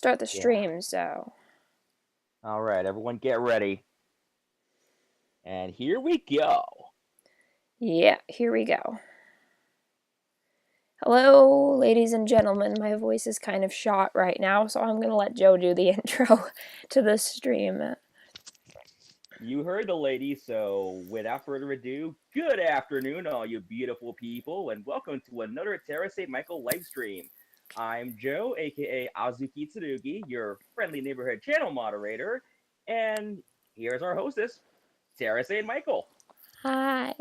start the Yeah. stream, so... All right, everyone get ready. And here we go. Yeah, here we go. Hello, ladies and gentlemen. My voice is kind of shot right now, so I'm going to let Joe do the intro to the stream. You heard the lady, so without further ado, good afternoon, all you beautiful people, and welcome to another Terra St. Michael livestream. I'm Joe, aka Azuki Tsurugi, your friendly neighborhood channel moderator, and here's our hostess, Terra St. Michael. Hi.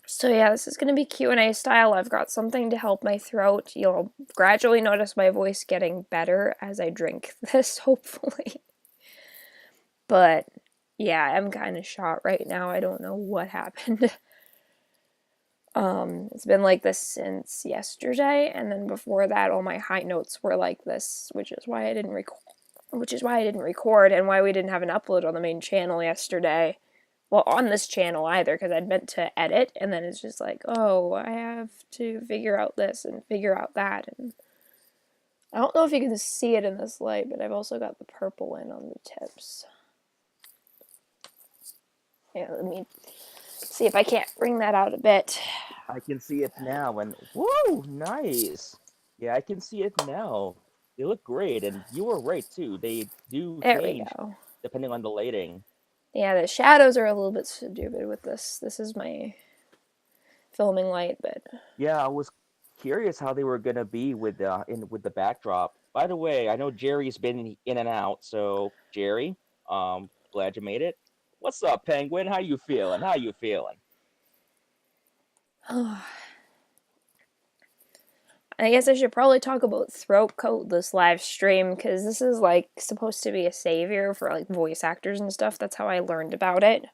So yeah, this is going to be Q&A style. I've got something to help my throat. You'll gradually notice my voice getting better as I drink this, hopefully. But yeah, I'm kind of shot right now. I don't know what happened. It's been like this since yesterday, and then before that, all my high notes were like this, which is why I didn't record, and why we didn't have an upload on the main channel yesterday. Well, on this channel either, because I'd meant to edit, and then it's just like, oh, I have to figure out this and figure out that, and I don't know if you can see it in this light, but I've also got the purple in on the tips. Yeah, let me see if I can't bring that out a bit. I can see it now, and whoa, nice. Yeah, I can see it now. They look great, and you were right too. They do There we change go. depending on the lighting. Yeah, the shadows are a little bit stupid with this. This is my filming light, but Yeah, I was curious how they were gonna be with with the backdrop. By the way, I know Jerry's been in and out, so Jerry, glad you made it. What's up, Penguin? How you feeling? How you feeling? I guess I should probably talk about throat coat this live stream, because this is like supposed to be a savior for like voice actors and stuff. That's how I learned about it.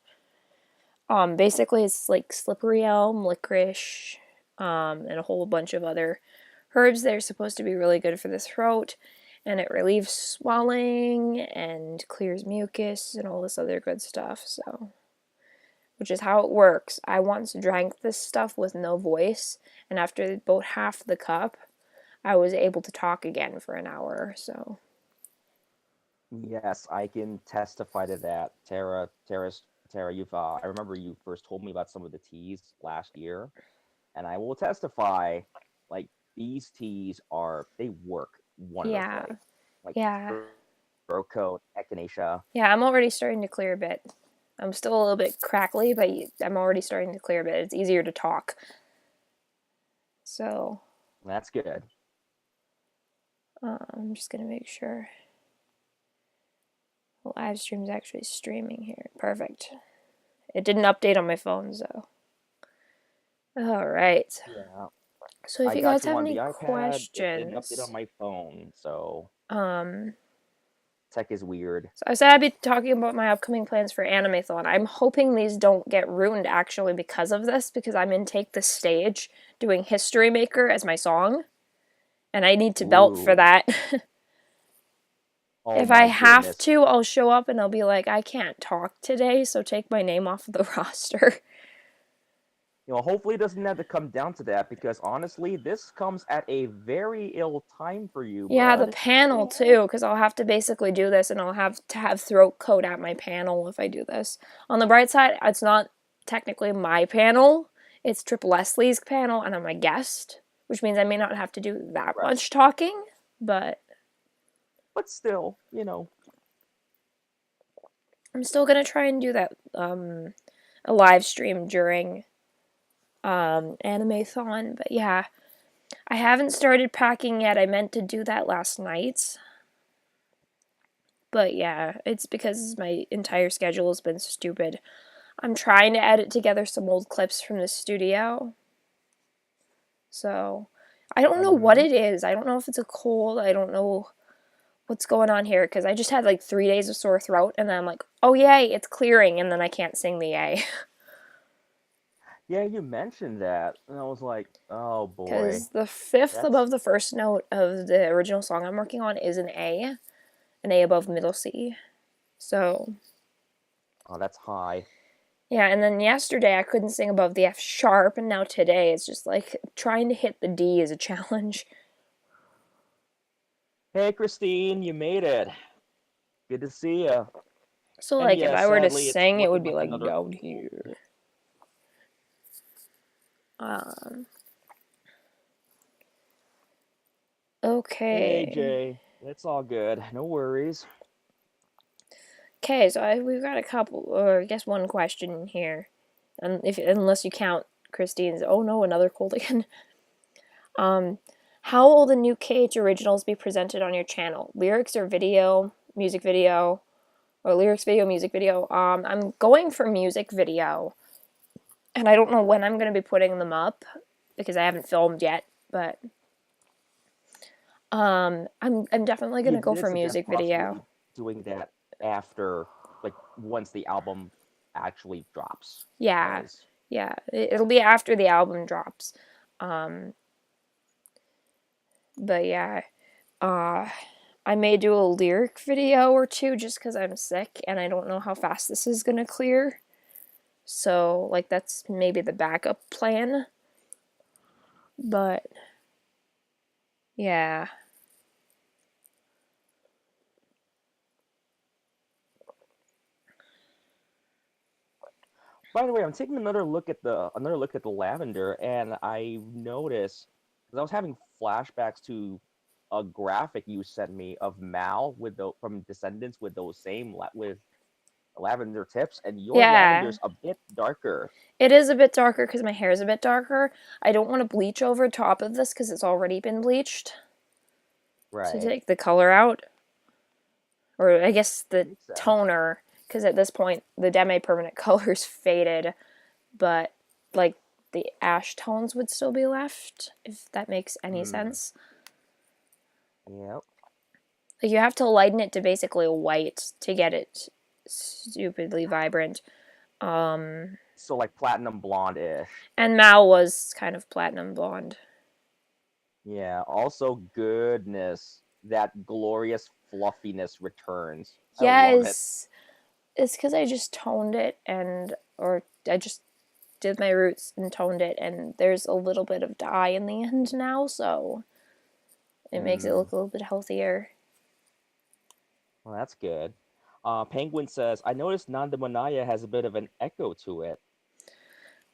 Basically it's like slippery elm, licorice, and a whole bunch of other herbs that are supposed to be really good for the throat, and it relieves swelling and clears mucus and all this other good stuff, so... which is how it works. I once drank this stuff with no voice, and after about half the cup, I was able to talk again for an hour, so... Yes, I can testify to that. Tara, you've I remember you first told me about some of the teas last year, and I will testify, like these teas they work Yeah, wonderfully. Like yeah. throat coat, echinacea. Yeah, I'm already starting to clear a bit. I'm still a little bit crackly, but I'm already starting to clear a bit. It's easier to talk. So, That's good. I'm just gonna make sure the live stream's actually streaming here. Perfect. It didn't update on my phone, so... Alright. Yeah. So if I you got guys you have on any the iPad. It didn't update on questions... my phone, so Um... tech is weird. So I said I'd be talking about my upcoming plans for Animethon. I'm hoping these don't get ruined actually because of this, because I'm in Take the Stage doing History Maker as my song, and I need to belt for Ooh. that. Oh If I my have goodness. to, I'll show up and I'll be like, I can't talk today, so take my name off of the roster. Hopefully it doesn't have to come down to that because honestly, this comes at a very ill time for you, Yeah, the bud. panel too, because I'll have to basically do this and I'll have to have throat coat at my panel if I do this. On the bright side, it's not technically my panel, it's Trip Leslie's panel and I'm a guest, which means I may not have to do that Right. much talking, but But still, I'm still gonna try and do that, a live stream during, Animethon, but yeah. I haven't started packing yet, I meant to do that last night. But yeah, it's because my entire schedule has been stupid. I'm trying to edit together some old clips from the studio. So, I don't know what Mhm. it is. I don't know if it's a cold. I don't know what's going on here because I just had like 3 days of sore throat and then I'm like, oh yay, it's clearing, and then I can't sing the yay. Yeah, you mentioned that, and I was like, oh boy, Because the fifth that's above the first note of the original song I'm working on is an A above middle C. So, that's high. Yeah, and then yesterday I couldn't sing above the F sharp, and now today it's just like trying to hit the D is a challenge. Hey, Christine, you made it. Good to see you. So, And like, if yeah, I were to sadly, it's sing, it would looking be like like another. down here. Um, Hey, okay. Jay, it's all good. No worries. Okay, so we've got a couple, or I guess one question here, and unless you count Christine's. Oh no, another cold again. Um, how will the new KH originals be presented on your channel? Lyrics or video, music video, or lyrics video, music video? I'm going for music video, and I don't know when I'm going to be putting them up because I haven't filmed yet, but I'm definitely going You to go did for suggest music video. possibly doing that after, like, once the album actually drops. Yeah, Because, yeah, it'll be after the album drops. Um, but yeah, uh, I may do a lyric video or two just because I'm sick and I don't know how fast this is gonna clear. So, like, that's maybe the backup plan. But, yeah. by the way, I'm taking another look at the lavender, and I noticed because I was having flashbacks to a graphic you sent me of Mal with the from Descendants with those same with lavender tips, and your Yeah. lavender's a bit darker. It is a bit darker because my hair is a bit darker. I don't want to bleach over top of this because it's already been bleached to Right. take the color out. Or I guess the Makes sense. toner, because at this point the demi-permanent color's faded, but like the ash tones would still be left, if that makes any Hmm. sense. Yep. Like you have to lighten it to basically white to get it stupidly vibrant. Um, So like platinum blonde-ish. and Mal was kind of platinum blonde. Yeah. Also, goodness, that glorious fluffiness returns. I Yeah, love it. it's because I just toned it or I just did my roots and toned it, and there's a little bit of dye in the end now, so it makes it Hmm. look a little bit healthier. Well, that's good. Penguin says, I noticed Nanda Monaya has a bit of an echo to it.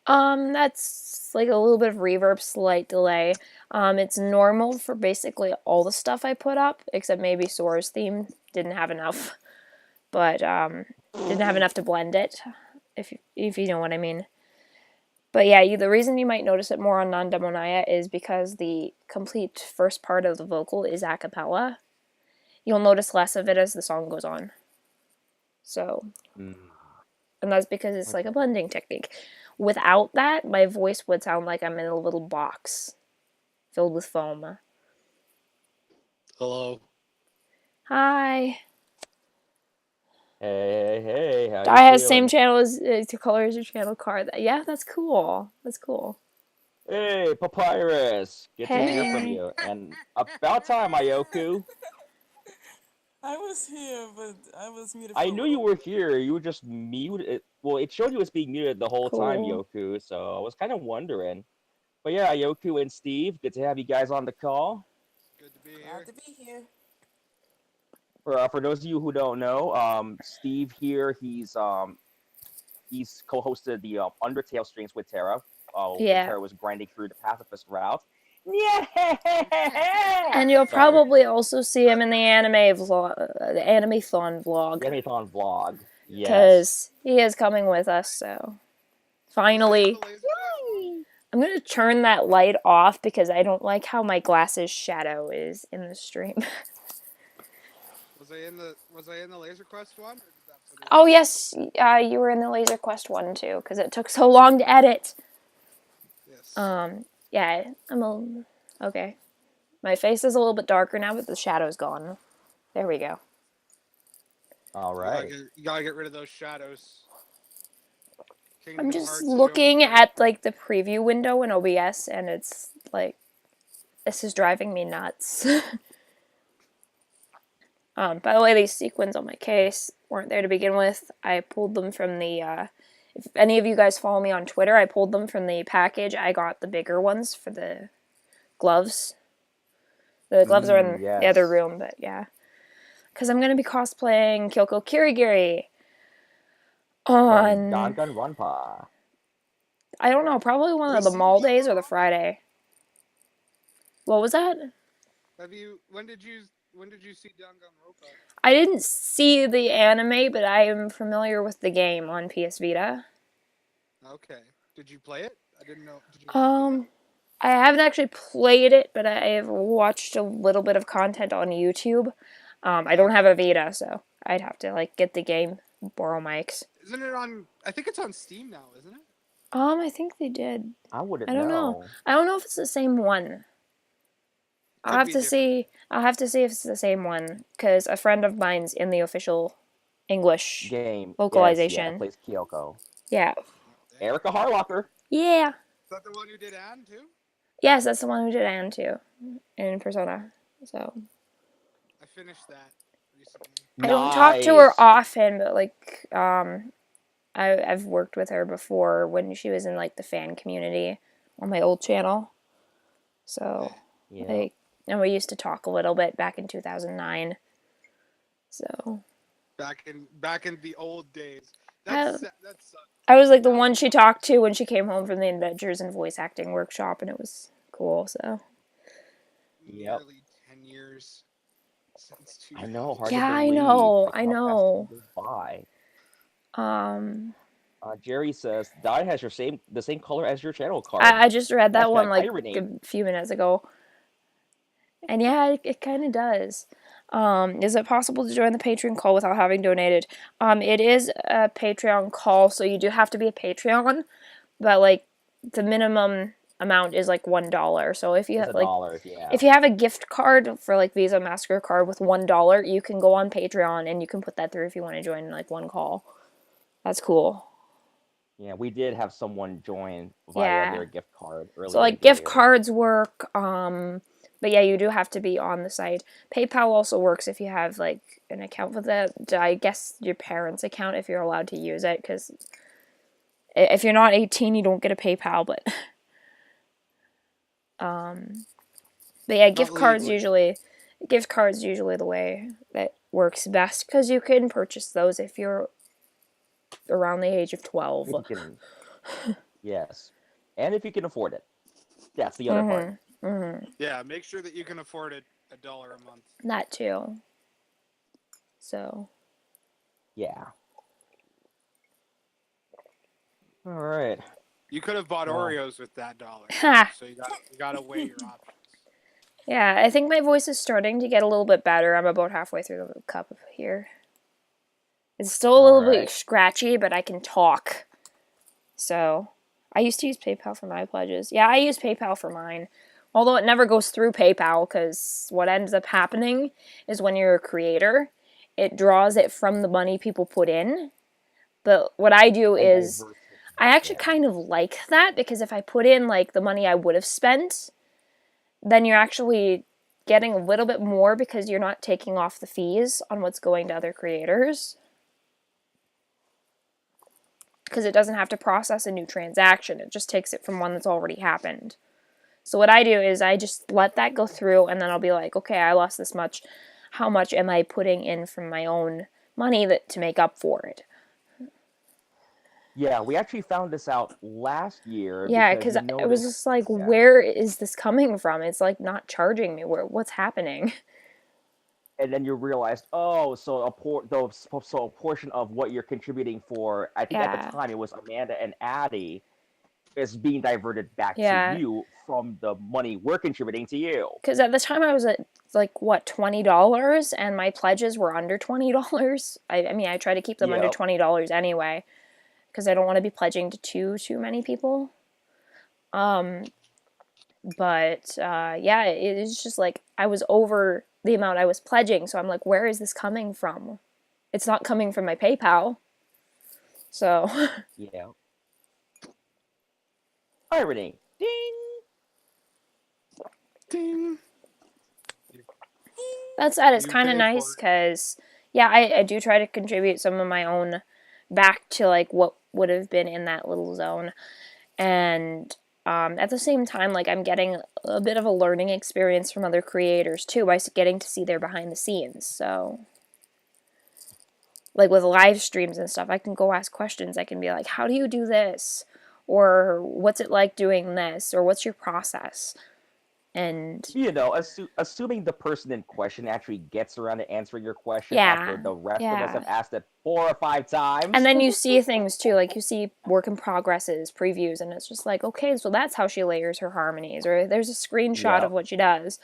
That's like a little bit of reverb, slight delay. It's normal for basically all the stuff I put up, except maybe Sora's theme didn't have enough, but didn't have enough to blend it, if you know what I mean. But yeah, the reason you might notice it more on Non Demonaya is because the complete first part of the vocal is a cappella. You'll notice less of it as the song goes on. So, Mm, and that's because it's like a okay. blending technique. Without that, my voice would sound like I'm in a little box filled with foam. Hello. Hi. Hey, hey, hey, how you I has same feeling? channel as color as your channel card. Yeah, that's cool. That's cool. Hey, Papyrus. Good to hear from Hey. you. And about time, Ayoku. I was here, but I was muted I for a knew you little. were here. You were just muted. Well, it showed you as being muted the whole time, Cool. Yoku. So I was kind of wondering. But yeah, Yoku and Steve, good to have you guys on the call. Good to be Glad here. to be here. For those of you who don't know, Steve here, he's co-hosted the Undertale streams with Tara. When Yeah. Tara was grinding through the pacifist route. Yeah. And you'll Sorry, probably also see him in the anime vlog, the Animethon the vlog, Animethon vlog. Yes. Yes. because he is coming with us. So Was I in finally, the Laser Quest one? I'm gonna turn that light off because I don't like how my glasses shadow is in the stream. Was I in the Laser Quest one, or did that footage Oh just go? yes, you were in the Laser Quest one too, because it took so long to edit. Yes. Yeah, okay. My face is a little bit darker now, but the shadow's gone. There we go. All You gotta right. get rid of those shadows. I'm Kingdom just Hearts joke looking there. at like the preview window in OBS, and it's like this is driving me nuts. By the way, these sequins on my case weren't there to begin with. I pulled them from the. If any of you guys follow me on Twitter, I pulled them from the package. I got the bigger ones for the gloves. The gloves are in the other Yes. room, but yeah. Because I'm going to be cosplaying Kyoko Kirigiri From on, Danganronpa. I don't know, probably one of the mall days or the Friday. What was that? When did you see Danganronpa? I didn't see the anime, but I am familiar with the game on PS Vita. Okay. Did you play it? I didn't know. Did you I haven't actually played it, but I have watched a little bit of content on YouTube. I don't have a Vita, so I'd have to like get the game, borrow Mike's. Isn't it on? I think it's on Steam now, isn't it? I think they did. I wouldn't I don't know. know. I don't know if it's the same one. I'll have to see. I'll have to see if it's the same one because a friend of mine's in the official English Game. localization. Yes, yeah, plays Kyoko. Yeah. Erica Harlocker. Yeah. Is that the one who did Anne too? Yes, that's the one who did Anne too, in Persona. So. I finished that recently. I don't talk to her often, but like, I've worked with her before when she was in like the fan community on my old channel. So, like, and we used to talk a little bit back in 2009. So. Back in the old days. I That's was like the one she talked to when she came home from the Adventures and Voice Acting workshop, and it was cool. So. nearly 10 years since I know, hard Yeah, to I believe. know. Like, I how fast know. time goes by. Um, Jerry says Dye has the same color as your channel card. I just read that one Hashtag like irony. a few minutes ago. And yeah, it kind of does. Is it possible to join the Patreon call without having donated? It is a Patreon call, so you do have to be a Patreon, but like the minimum amount is like $1. So if you have like if you have a gift card for like Visa, MasterCard with $1, you can go on Patreon and you can put that through if you want to join like one call. That's cool. Yeah, we did have someone join via their gift card earlier. So like gift cards work, but yeah, you do have to be on the site. PayPal also works if you have like an account with it. I guess your parents' account if you're allowed to use it, because if you're not 18, you don't get a PayPal. But yeah, gift cards usually the way that works best, because you can purchase those if you're around the age of 12. Yes, and if you can afford it, that's the other part. Yeah, make sure that you can afford it $1 a month. That too. So. Yeah. All right. You could have bought Oreos with that dollar. So you gotta weigh your options. Yeah, I think my voice is starting to get a little bit better. I'm about halfway through the cup here. It's still a little bit scratchy, but I can talk. So, I used to use PayPal for my pledges. Yeah, I use PayPal for mine. Although it never goes through PayPal, because what ends up happening is when you're a creator, it draws it from the money people put in. But what I do is, I actually kind of like that, because if I put in like the money I would have spent, then you're actually getting a little bit more because you're not taking off the fees on what's going to other creators. Because it doesn't have to process a new transaction. It just takes it from one that's already happened. So what I do is I just let that go through, and then I'll be like, okay, I lost this much. How much am I putting in from my own money to make up for it? Yeah, we actually found this out last year. Yeah, because I was just like, where is this coming from? It's like not charging me. What's happening? And then you realized, oh, so a portion of what you're contributing for, I think at the time it was Amanda and Addie, is being diverted back to you from the money we're contributing to you. Because at the time I was at like what, $20, and my pledges were under $20. I mean, I try to keep them under $20 anyway, because I don't want to be pledging to too many people. But yeah, it is just like I was over the amount I was pledging, so I'm like, where is this coming from? It's not coming from my PayPal. So. Yeah. Irony. Ding. Ding. That said, it's kind of nice because, yeah, I do try to contribute some of my own back to like what would have been in that little zone. And at the same time, like, I'm getting a bit of a learning experience from other creators too by getting to see their behind the scenes. So, like with live streams and stuff, I can go ask questions. I can be like, how do you do this? Or what's it like doing this? Or what's your process? And assuming the person in question actually gets around to answering your question after yeah, the rest of us yeah. have asked it 4 or 5 times. And then you see things too, like you see work in progresses, previews, and it's just like, okay, so that's how she layers her harmonies, or there's a screenshot of what she does.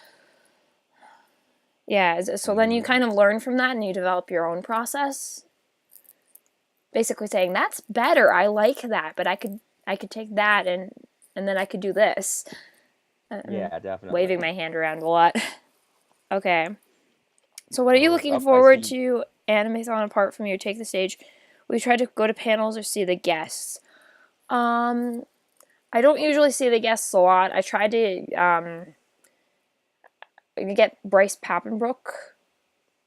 Yeah, so then you kind of learn from that and you develop your own process. Basically saying, that's better, I like that, but I could take that and then I could do this. Yeah, definitely. Waving my hand around a lot. Okay. So what are you looking I forward see. to, Animethon, apart from you take the stage? We try to go to panels or see the guests. I don't usually see the guests a lot. I tried to get Bryce Pappenbrook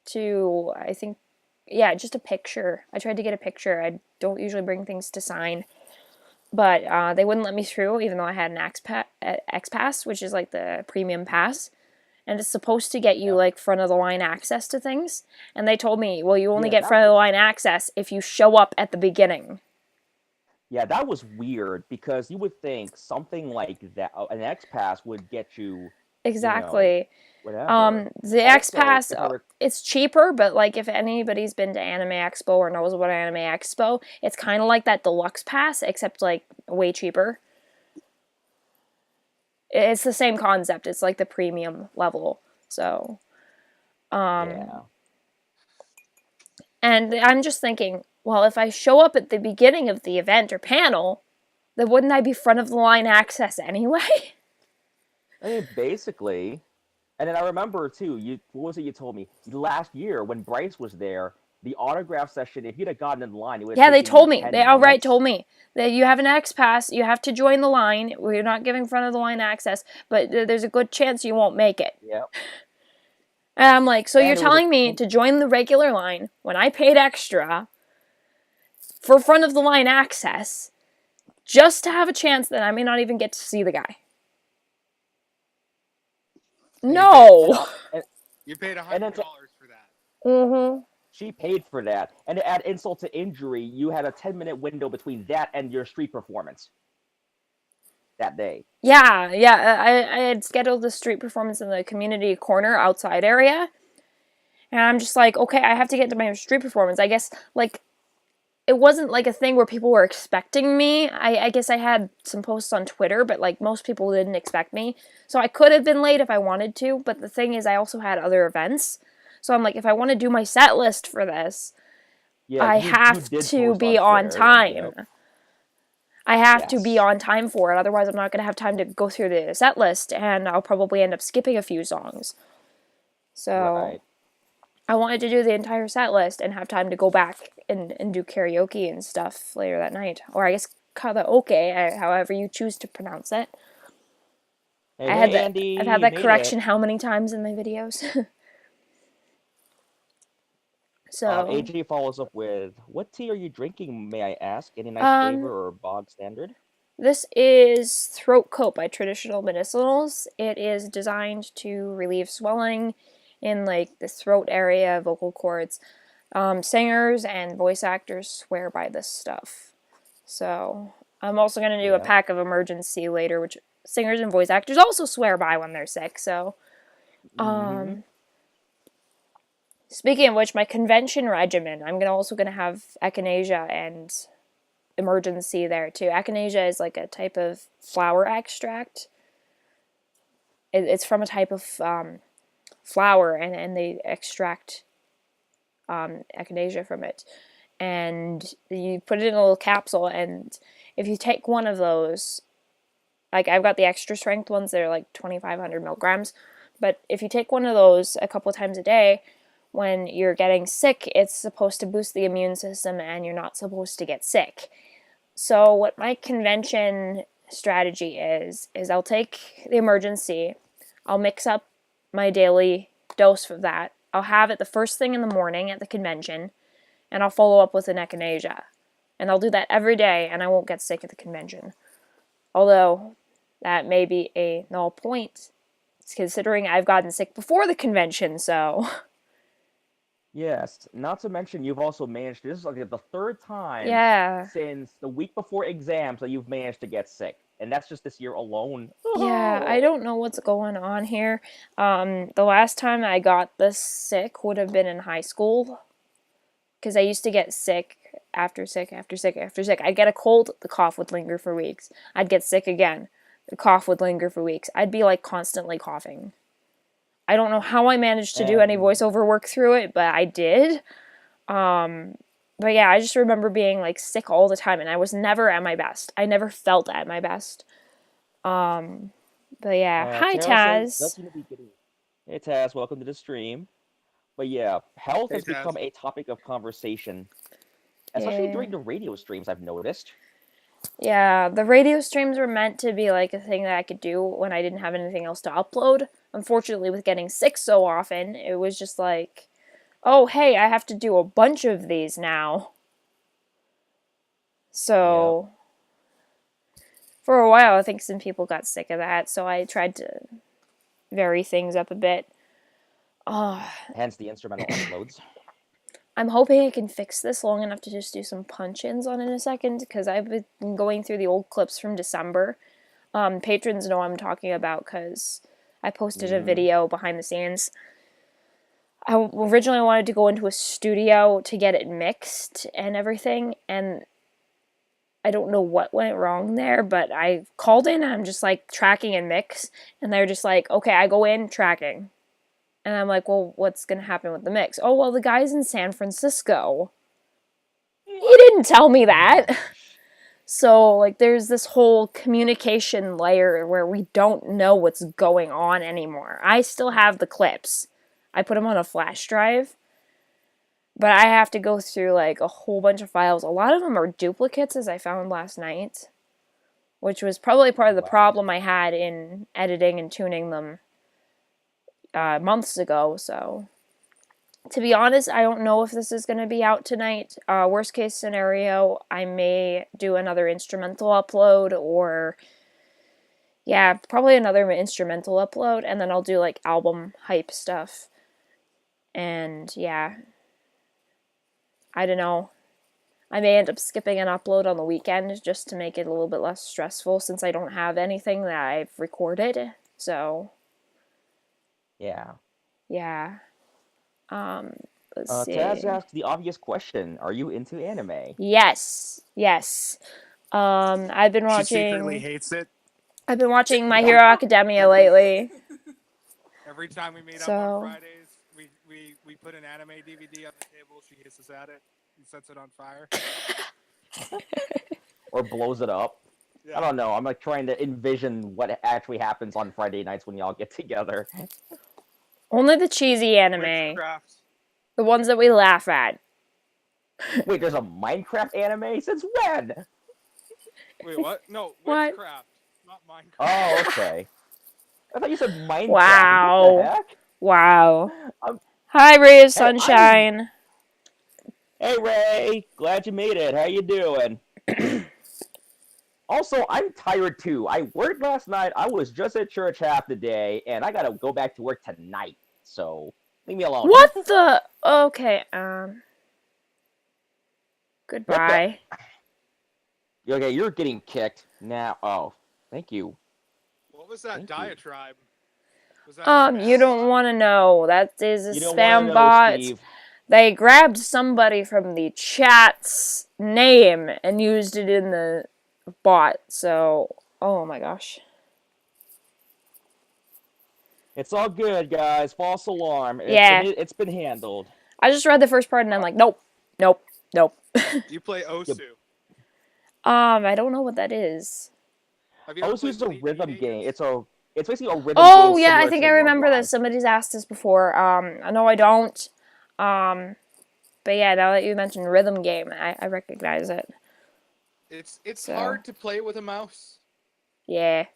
to, I think, yeah, just a picture. I tried to get a picture. I don't usually bring things to sign. But they wouldn't let me through, even though I had an X Pass, which is like the premium pass. And it's supposed to get you like front of the line access to things. And they told me, well, you only get front of the line access if you show up at the beginning. Yeah, that was weird because you would think something like that, an X Pass would get you. Exactly. Whatever. The X Pass, it's cheaper, but like if anybody's been to Anime Expo or knows about Anime Expo, it's kind of like that deluxe pass, except like way cheaper. It's the same concept. It's like the premium level. So, yeah. And I'm just thinking, well, if I show up at the beginning of the event or panel, then wouldn't I be front of the line access anyway? I mean, basically. And then I remember too. What was it you told me last year when Bryce was there? The autograph session. If you'd have gotten in line, it would. Yeah, they told me. 10 They outright minutes. told me that you have an X Pass. You have to join the line. We're not giving front of the line access, but there's a good chance you won't make it. Yep. And I'm like, so you're telling me to join the regular line when I paid extra for front of the line access just to have a chance that I may not even get to see the guy? No. You paid $100 for that. Mm-hmm. She paid for that, and to add insult to injury, you had a 10-minute window between that and your street performance that day. Yeah. I had scheduled the street performance in the community corner outside area, and I'm just like, okay, I have to get to my street performance. I guess, like, it wasn't like a thing where people were expecting me. I guess I had some posts on Twitter, but like most people didn't expect me. So I could have been late if I wanted to, but the thing is I also had other events. So I'm like, if I want to do my set list for this, I have to be on time. I have to be on time for it, otherwise I'm not going to have time to go through the set list, and I'll probably end up skipping a few songs. So I wanted to do the entire set list and have time to go back and do karaoke and stuff later that night. Or I guess karaoke, however you choose to pronounce it. I've had that correction how many times in my videos? So AJ follows up with, what tea are you drinking, may I ask? Any nice flavor or bog standard? This is Throat Coat by Traditional Medicinals. It is designed to relieve swelling in like the throat area, vocal cords. Singers and voice actors swear by this stuff. So I'm also going to do a pack of Emergency later, which singers and voice actors also swear by when they're sick. So speaking of which, my convention regimen, I'm also going to have Echinacea and Emergency there too. Echinacea is like a type of flower extract. It's from a type of flower, and they extract Echinacea from it. And you put it in a little capsule, and if you take one of those, like I've got the extra strength ones, they're like 2,500 milligrams, but if you take one of those a couple times a day, when you're getting sick, it's supposed to boost the immune system and you're not supposed to get sick. So what my convention strategy is I'll take the Emergency, I'll mix up my daily dose of that, I'll have it the first thing in the morning at the convention, and I'll follow up with an Echinacea. And I'll do that every day, and I won't get sick at the convention. Although, that may be a null point, considering I've gotten sick before the convention, so... Yes, not to mention you've also managed, this is like the third time Yeah. since the week before exams that you've managed to get sick. And that's just this year alone. Yeah, I don't know what's going on here. The last time I got this sick would have been in high school. Because I used to get sick after sick after sick after sick. I'd get a cold, the cough would linger for weeks. I'd get sick again, the cough would linger for weeks. I'd be like constantly coughing. I don't know how I managed to do any voiceover work through it, but I did. But yeah, I just remember being like sick all the time, and I was never at my best. I never felt at my best. But yeah, hi Taz. Hey Taz, welcome to the stream. But yeah, health has become a topic of conversation, especially during the radio streams, I've noticed. Yeah, the radio streams were meant to be like a thing that I could do when I didn't have anything else to upload. Unfortunately, with getting sick so often, it was just like, oh, hey, I have to do a bunch of these now. So, for a while, I think some people got sick of that, so I tried to vary things up a bit. Hence the instrumental uploads. I'm hoping I can fix this long enough to just do some punch-ins on it in a second, because I've been going through the old clips from December. Patrons know I'm talking about, because I posted a video behind the scenes. I originally wanted to go into a studio to get it mixed and everything, and I don't know what went wrong there, but I called in and I'm just like tracking and mix, and they're just like, okay, I go in, tracking. And I'm like, well, what's going to happen with the mix? Oh, well, the guy's in San Francisco. He didn't tell me that. So, like, there's this whole communication layer where we don't know what's going on anymore. I still have the clips. I put them on a flash drive. But I have to go through, like, a whole bunch of files. A lot of them are duplicates, as I found last night. Which was probably part of the problem I had in editing and tuning them months ago, so... To be honest, I don't know if this is going to be out tonight. Worst case scenario, I may do another instrumental upload, or... Yeah, probably another instrumental upload, and then I'll do, like, album hype stuff. And, yeah... I don't know. I may end up skipping an upload on the weekend just to make it a little bit less stressful, since I don't have anything that I've recorded, so... Yeah. Yeah. Let's see. Taz asked the obvious question: are you into anime? Yes. Yes. I've been watching... She secretly hates it. I've been watching My Hero Academia lately. Every time we meet up on Fridays, we put an anime DVD on the table, she hisses at it and sets it on fire. Or blows it up. Yeah. I don't know, I'm like trying to envision what actually happens on Friday nights when y'all get together. Only the cheesy anime. Witchcraft. The ones that we laugh at. Wait, there's a Minecraft anime? Since when? Wait, what? No, what? Witchcraft, not Minecraft. Oh, okay. I thought you said Minecraft. Wow. What the heck? Wow. Hi, Ray of Sunshine. Hey, Ray. Glad you made it. How you doing? Also, I'm tired too. I worked last night. I was just at church half the day, and I gotta go back to work tonight. So, leave me alone. What the? Okay, goodbye. Okay, you're getting kicked now. Oh, thank you. What was that diatribe? Was that you don't want to know. That is a spam know, bot. Steve. They grabbed somebody from the chat's name and used it in the bot. So, oh my gosh. It's all good, guys. False alarm. It's been handled. I just read the first part and I'm like, nope, nope, nope. You play Osu. I don't know what that is. Osu's a rhythm game. It's basically a rhythm game. Oh yeah, I think I remember this. Somebody's asked this before. No, I don't. But yeah, now that you mentioned rhythm game, I recognize it. It's hard to play with a mouse. Yeah.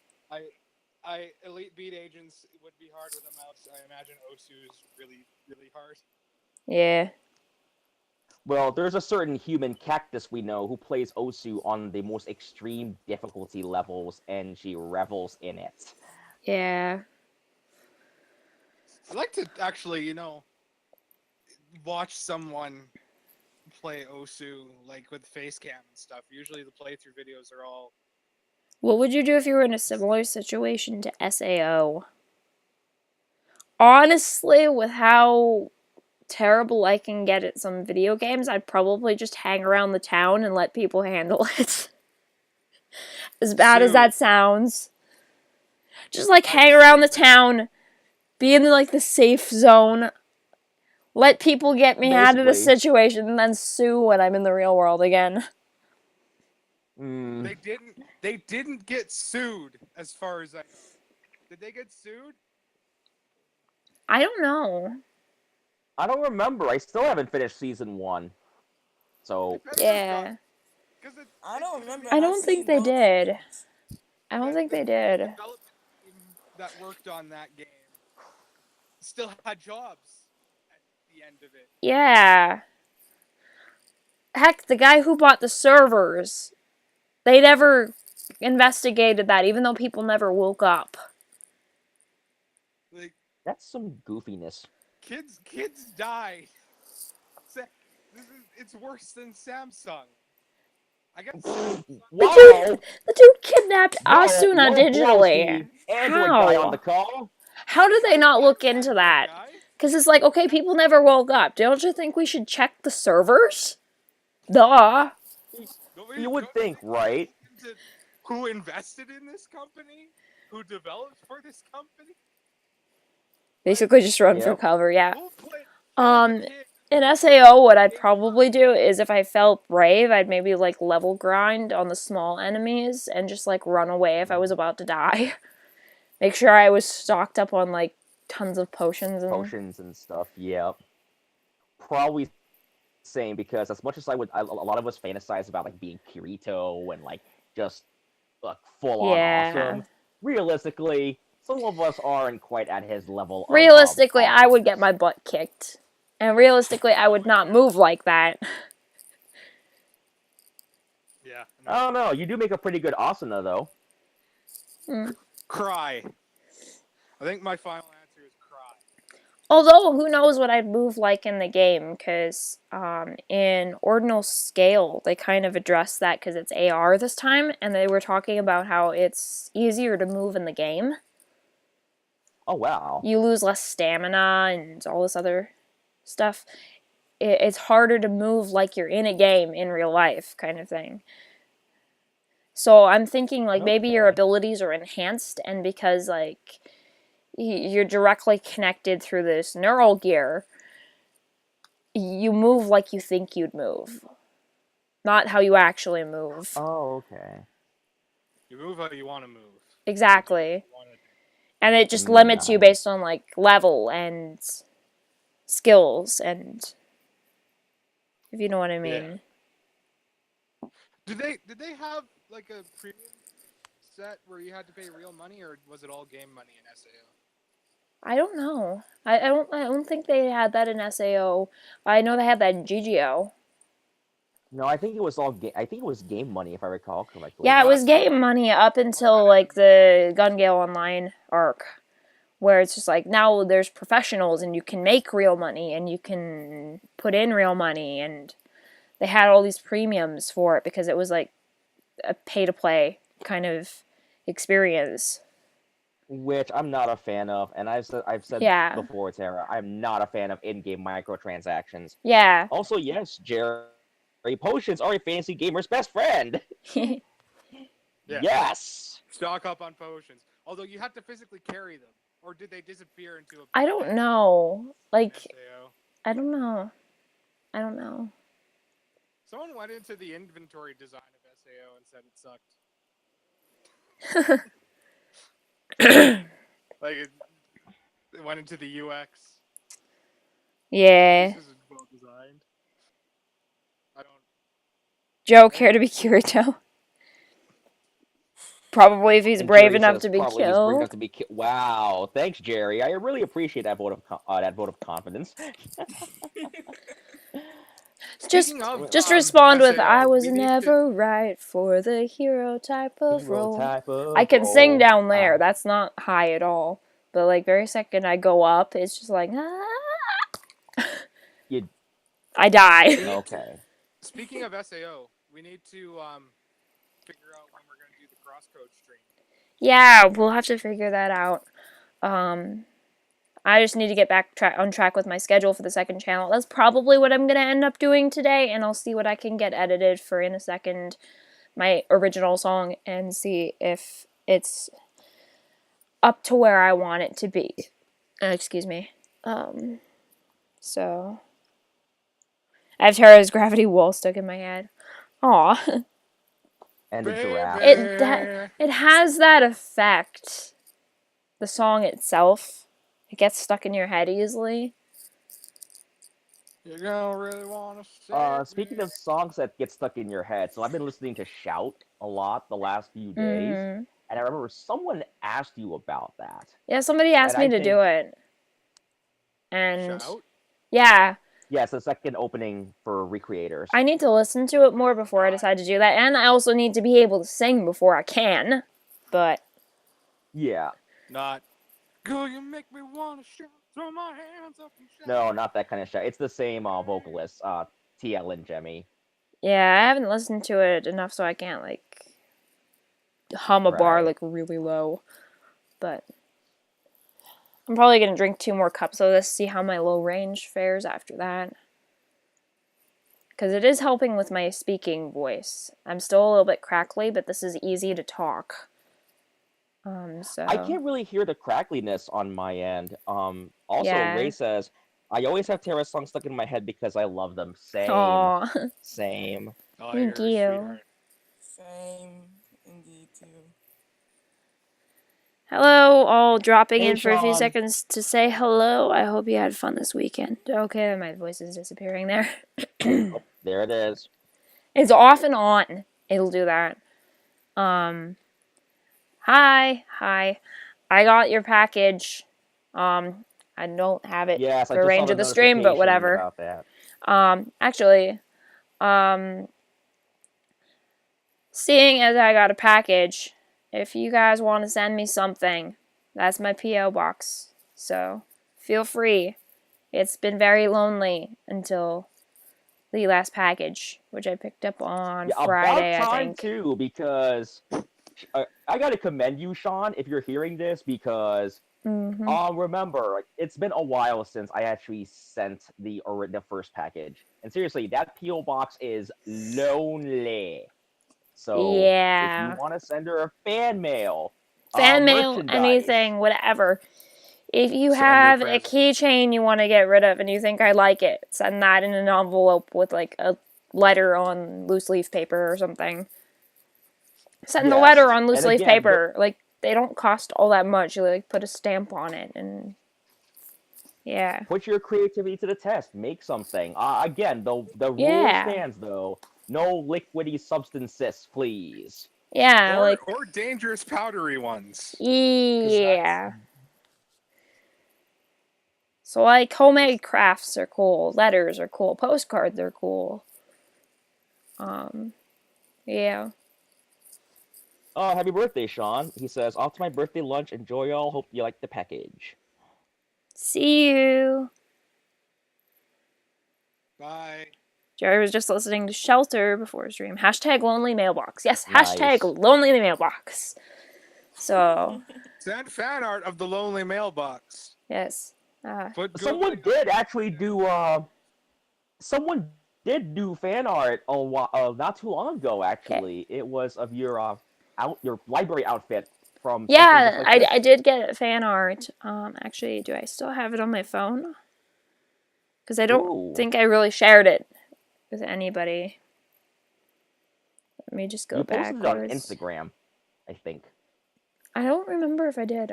Elite Beat Agents would be hard with a mouse. I imagine Osu is really, really hard. Yeah. Well, there's a certain human cactus we know who plays Osu on the most extreme difficulty levels, and she revels in it. Yeah. I'd like to actually, watch someone play Osu like with face cam and stuff. Usually the playthrough videos are all. What would you do if you were in a similar situation to SAO? Honestly, with how terrible I can get at some video games, I'd probably just hang around the town and let people handle it. As bad as that sounds. Just like hang around the town, be in like the safe zone, let people get me out of the Basically. situation, and then sue when I'm in the real world again. They didn't get sued, as far as I know. Did they get sued? I don't know. I don't remember. I still haven't finished season 1. So Yeah. I don't remember. I don't think they did. I don't think they did. The development team that worked on that game still had jobs at the end of it. Yeah. Heck, the guy who bought the servers, they never investigated that, even though people never woke up. Like, that's some goofiness. Kids die. It's worse than Samsung. I got Wow! The dude kidnapped Asuna digitally. Android guy on the How? call? How did they not look into that? Because it's like, okay, people never woke up. Don't you think we should check the servers? Duh. You would think, right? Who invested in this company? Who developed for this company? Basically just run for cover, yeah. In SAO, what I'd probably do is if I felt brave, I'd maybe like level grind on the small enemies and just like run away if I was about to die. Make sure I was stocked up on like tons of potions and stuff. Yeah, probably same, because as much as a lot of us fantasize about like being Kirito and like just like full on awesome, realistically, some of us aren't quite at his level. Realistically, I would get my butt kicked. And realistically, I would not move like that. Yeah. I don't know. You do make a pretty good Asuna, though. Cry. I think my final answer is cry. Although, who knows what I'd move like in the game, because in Ordinal Scale, they kind of addressed that because it's AR this time, and they were talking about how it's easier to move in the game. Oh, wow. You lose less stamina and all this other stuff. It's harder to move like you're in a game in real life, kind of thing. So I'm thinking, like, maybe your abilities are enhanced, and because, like, you're directly connected through this neural gear, you move like you think you'd move. Not how you actually move. Oh, okay. You move how you want to move. Exactly. And it just limits you based on, like, level and skills, and if you know what I mean. Yeah. Did they have like a premium set where you had to pay real money, or was it all game money in SAO? I don't know. I don't think they had that in SAO. I know they had that in GGO. No, I think it was all I think it was game money, if I recall correctly. Yeah, it was game money up until like the Gun Gale Online arc, where it's just like now there's professionals and you can make real money and you can put in real money, and they had all these premiums for it because it was like a pay-to-play kind of experience. Which I'm not a fan of, and I've said before, Tara, I'm not a fan of in-game microtransactions. Yeah. Also, yes, Jerry, potions are a fantasy gamer's best friend. Yes. Stock up on potions. Although you have to physically carry them, or did they disappear into a? I don't know. Like, SAO? I don't know. I don't know. Someone went into the inventory design of SAO and said it sucked. Like it went into the UX. Yeah. This is well designed. I don't. Joe, care to be Kirito? Probably if he's brave enough to be killed. Wow, thanks, Jerry. I really appreciate that vote of confidence. just respond with, SAO, I was we need to- never right for the hero type of Hero role. type of I can sing role. down there. That's not high at all. But like very second I go up, it's just like You I die. okay? Speaking of SAO, we need to figure out when we're gonna do the crosscode stream. Yeah, we'll have to figure that out. I just need to get back on track with my schedule for the second channel. That's probably what I'm going to end up doing today, and I'll see what I can get edited for in a second, my original song, and see if it's up to where I want it to be. Excuse me. So I have Tara's Gravity Wall stuck in my head. Aw. And the giraffe. It has that effect. The song itself. It gets stuck in your head easily. You're gonna really want to Speaking of songs that get stuck in your head, so I've been listening to Shout a lot the last few days, and I remember someone asked you about that. Yeah, somebody asked me to do it. And yeah. Yeah, it's the second opening for Recreators. I need to listen to it more before I decide to do that, and I also need to be able to sing before I can. But yeah. Not girl, you make me wanna shout, throw my hands up and shout. No, not that kind of shout. It's the same vocalist, TL and Jemmy. Yeah, I haven't listened to it enough so I can't like hum a bar like really low. But I'm probably gonna drink 2 more cups of this, see how my low range fares after that. Because it is helping with my speaking voice. I'm still a little bit crackly, but this is easy to talk. So I can't really hear the crackliness on my end. Ray says, I always have Tara's songs stuck in my head because I love them. Same. Aww. Same. Thank you. Same, indeed, too. Hello, all dropping in for Sean. a few seconds to say hello. I hope you had fun this weekend. Okay, my voice is disappearing there. Oh, there it is. It's off and on. It'll do that. Hi. I got your package. I don't have it for range of the stream, but whatever. About that. Actually, seeing as I got a package, if you guys want to send me something, that's my P.O. box. So, feel free. It's been very lonely until the last package, which I picked up on Friday, about time, I think. Too, because I gotta commend you, Sean, if you're hearing this, because remember, it's been a while since I actually sent the first package, and seriously, that P.O. box is lonely. So if you want to send her a fan mail, anything, whatever. If you have a keychain you want to get rid of and you think I like it, send that in an envelope with like a letter on loose leaf paper or something. Send the letter on loose leaf paper. Like, they don't cost all that much. You like put a stamp on it and yeah. Put your creativity to the test. Make something. Again, the rule stands though. No liquidy substances, please. Yeah, or dangerous powdery ones. Yeah. So like homemade crafts are cool, letters are cool, postcards are cool. Yeah. Oh, happy birthday, Sean. He says, off to my birthday lunch. Enjoy y'all. Hope you like the package. See you. Bye. Jerry was just listening to Shelter before stream. Hashtag lonely mailbox. Yes, hashtag lonely mailbox. So. Send fan art of the lonely mailbox. Yes. Someone did actually do, someone did do fan art not too long ago, actually. Okay. It was of your library outfit from... Yeah, I did get fan art. Actually, do I still have it on my phone? Because I don't think I really shared it with anybody. Let me just go back. You posted it on Instagram, I think. I don't remember if I did.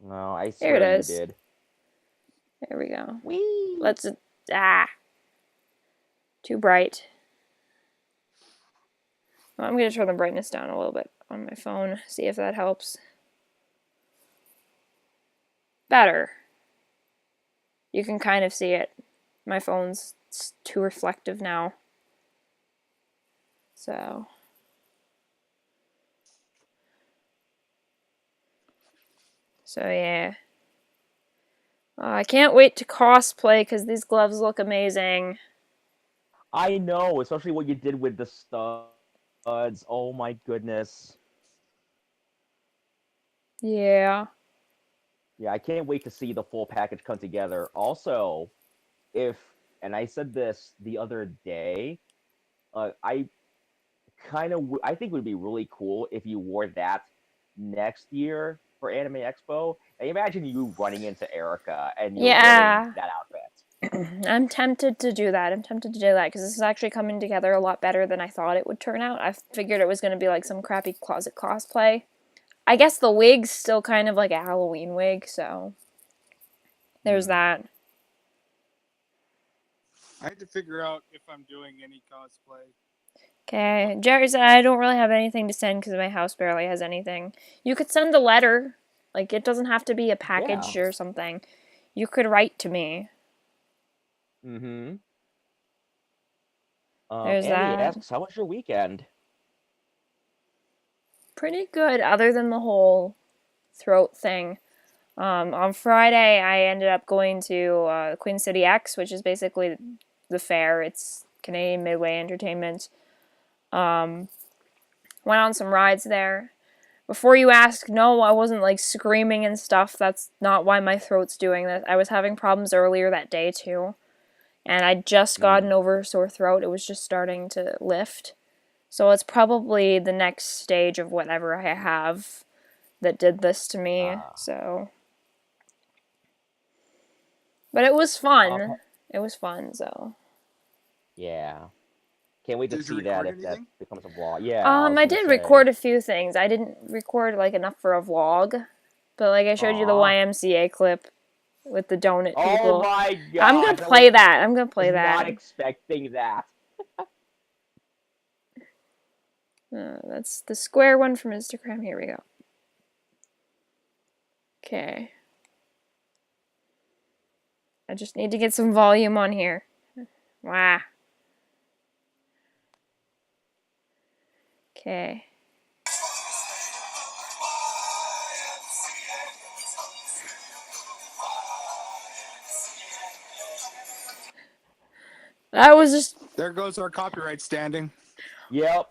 No, I swear you did. There we go. Whee! Let's... Too bright. Well, I'm going to turn the brightness down a little bit on my phone. See if that helps. Better. You can kind of see it. My phone's too reflective now. So yeah. I can't wait to cosplay because these gloves look amazing. I know, especially what you did with the studs. Oh my goodness. Yeah. Yeah, I can't wait to see the full package come together. Also, and I said this the other day, I think it would be really cool if you wore that next year for Anime Expo. And imagine you running into Erica and you're wearing Yeah. that outfit. I'm tempted to do that. Because this is actually coming together a lot better than I thought it would turn out. I figured it was going to be like some crappy closet cosplay. I guess the wig's still kind of like a Halloween wig, so there's that. I had to figure out if I'm doing any cosplay. Okay, Jerry said I don't really have anything to send because my house barely has anything. You could send a letter. Like, it doesn't have to be a package or something. You could write to me. Mm-hmm. There's Annie that. asks, how was your weekend? Pretty good, other than the whole throat thing. On Friday, I ended up going to Queen City X, which is basically the fair. It's Canadian Midway Entertainment. Went on some rides there. Before you ask, no, I wasn't like screaming and stuff. That's not why my throat's doing this. I was having problems earlier that day too. And I'd just gotten over a sore throat. It was just starting to lift. So it's probably the next stage of whatever I have that did this to me. So. But it was fun. It was fun, so. Yeah. Can't wait to see that if that becomes a vlog. Yeah. I did record a few things. I didn't record like enough for a vlog. But like I showed you the YMCA clip with the donut people. Oh my god. I'm gonna play that. I'm gonna play that. Not expecting that. That's the square one from Instagram. Here we go. Okay. I just need to get some volume on here. Wow. Okay. That was just... There goes our copyright standing. Yep.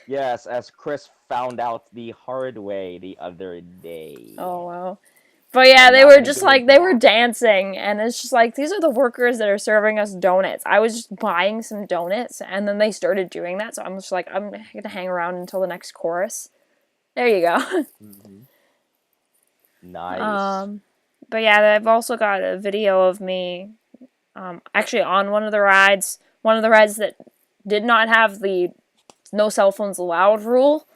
Yes, as Chris found out the hard way the other day. Oh, wow. But yeah, they were just like, they were dancing, and it's just like, these are the workers that are serving us donuts. I was just buying some donuts, and then they started doing that, so I'm just like, I'm gonna hang around until the next chorus. There you go. Nice. But yeah, I've also got a video of me, actually on one of the rides that did not have the no cell phones allowed rule.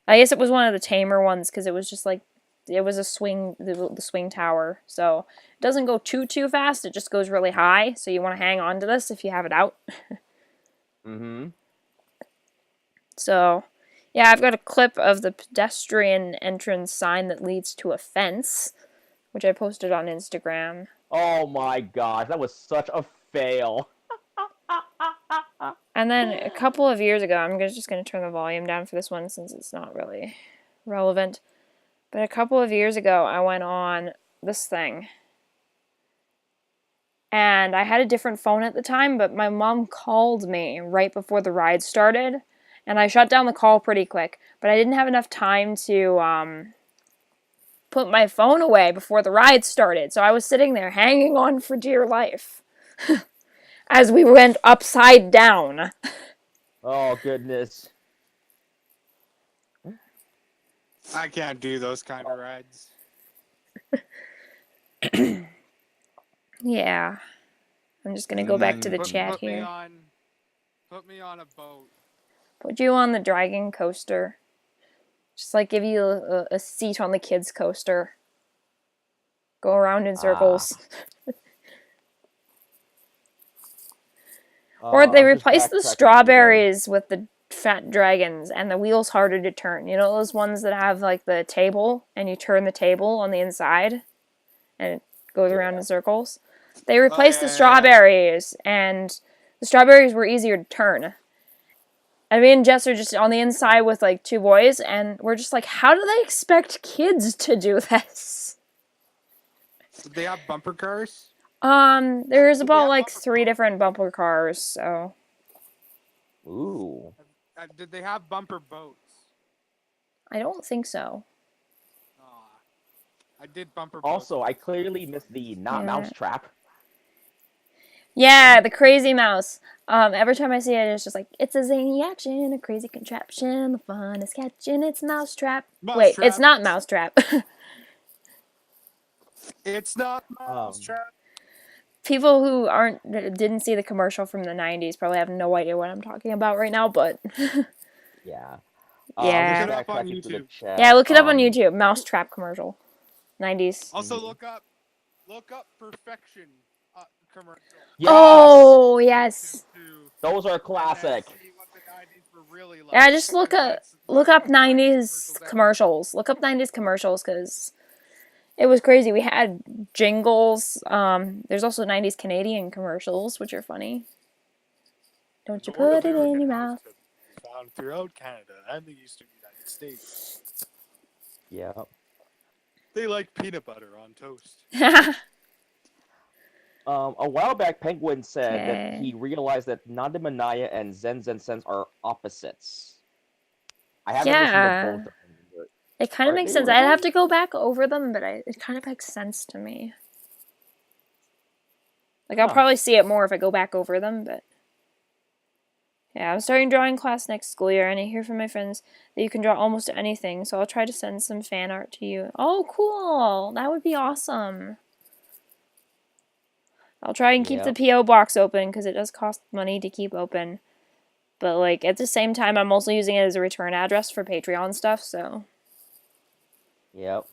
I guess it was one of the tamer ones, because it was just like, it was a swing, the swing tower, so it doesn't go too fast, it just goes really high, so you want to hang on to this if you have it out. So, yeah, I've got a clip of the pedestrian entrance sign that leads to a fence, which I posted on Instagram. Oh my gosh, that was such a fail. And then a couple of years ago, I'm just going to turn the volume down for this one since it's not really relevant. But a couple of years ago, I went on this thing. And I had a different phone at the time, but my mom called me right before the ride started. And I shut down the call pretty quick. But I didn't have enough time to put my phone away before the ride started. So I was sitting there hanging on for dear life. As we went upside down. Oh, goodness. I can't do those kind of rides. Yeah. I'm just gonna go back to the chat here. Put me on a boat. Put you on the dragon coaster. Just like give you a seat on the kids coaster. Go around in circles. Or they replaced the strawberries with the fat dragons, and the wheel's harder to turn. You know those ones that have like the table, and you turn the table on the inside, and it goes around in circles. They replaced the yeah. strawberries, and the strawberries were easier to turn. And me and Jess are just on the inside with like 2 boys, and we're just like, how do they expect kids to do this? Did they have bumper cars? There's Did they about have like bumper 3 different bumper cars, so. Ooh. Did they have bumper boats? I don't think so. Aw. I did bumper boats. Also, I once. clearly missed the not Yeah. mousetrap. Yeah, the crazy mouse. Every time I see it, it's just like, it's a zany action, a crazy contraption, the fun is catching its mousetrap. Wait, it's not mousetrap. It's not mousetrap. People who didn't see the commercial from the 90s probably have no idea what I'm talking about right now, but Yeah. yeah. Look it up on YouTube. Yeah, look it up on YouTube. Mousetrap commercial. 90s. Also, look up perfection commercial. Yes! Oh, yes. Those are classic. See what the 90s were really like. Yeah, just look up 90s commercials. Look up 90s commercials because it was crazy. We had jingles. There's also 90s Canadian commercials, which are funny. Don't you put it in your mouth. Found throughout Canada and the eastern United States. Yeah. They like peanut butter on toast. A while back, Penguin said that Okay. he realized that Nanda Manaya and Zen Zen Sense are opposites. I haven't listened to both of them. But It kind of Are makes they sense. I'd really? have to go back over them, but it kind of makes sense to me. Like, I'll Huh. probably see it more if I go back over them, but... Yeah, I'm starting drawing class next school year, and I hear from my friends that you can draw almost anything, so I'll try to send some fan art to you. Oh, cool! That would be awesome. I'll try and keep the Yep. P.O. box open, because it does cost money to keep open. But, like, at the same time, I'm also using it as a return address for Patreon stuff, so... Yep.